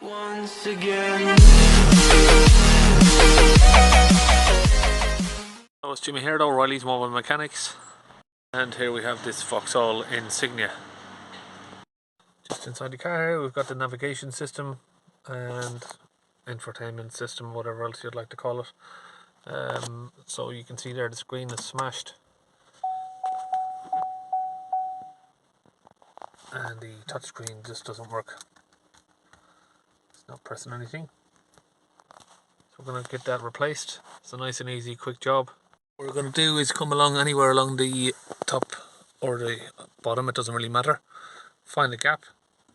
Once again. Hello, it's Jimmy here at O'Reilly's Mobile Mechanics, and here we have this Vauxhall Insignia. Just inside the car here we've got the navigation system and infotainment system, whatever else you'd like to call it. So you can see there the screen is smashed and the touchscreen just doesn't work. It's not pressing anything. So we're going to get that replaced. It's a nice and easy quick job. What we're going to do is come along anywhere along the top or the bottom, it doesn't really matter. Find a gap,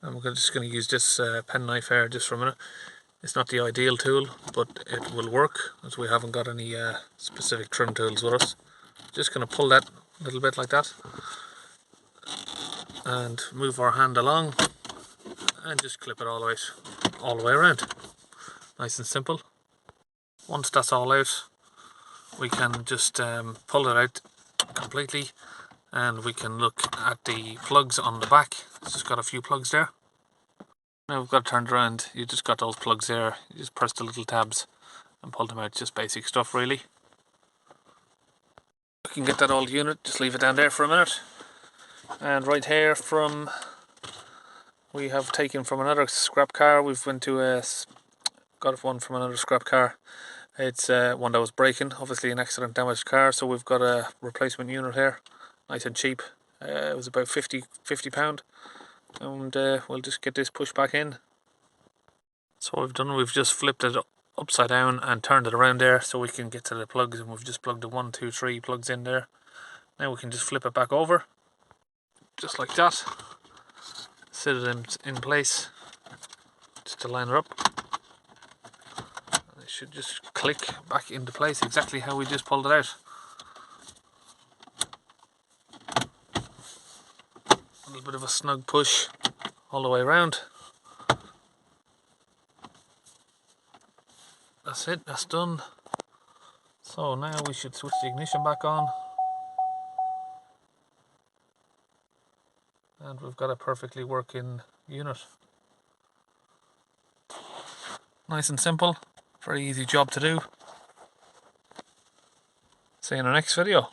and we're just going to use this penknife here just for a minute. It's not the ideal tool, but it will work as we haven't got any specific trim tools with us. Just going to pull that a little bit like that and move our hand along and just clip it all the way around. Nice and simple. Once that's all out, we can just pull it out completely, and we can look at the plugs on the back. It's just got a few plugs there. Now we've got it turned around, you just got those plugs there. You just press the little tabs and pull them out. Just basic stuff really. You can get that old unit, just leave it down there for a minute. And right here we have taken from another scrap car. We've went to got one from another scrap car. It's one that was breaking, obviously an accident damaged car, so we've got a replacement unit here, nice and cheap. It was about £50, and we'll just get this pushed back in. So what we've done, we've just flipped it upside down and turned it around there so we can get to the plugs, and we've just plugged the 1, 2, 3 plugs in there. Now we can just flip it back over, just like that. Sit it in place, just to line it up. It should just click back into place exactly how we just pulled it out. A little bit of a snug push all the way around. That's it, that's done. So now we should switch the ignition back on. And we've got a perfectly working unit. Nice and simple, very easy job to do. See you in the next video.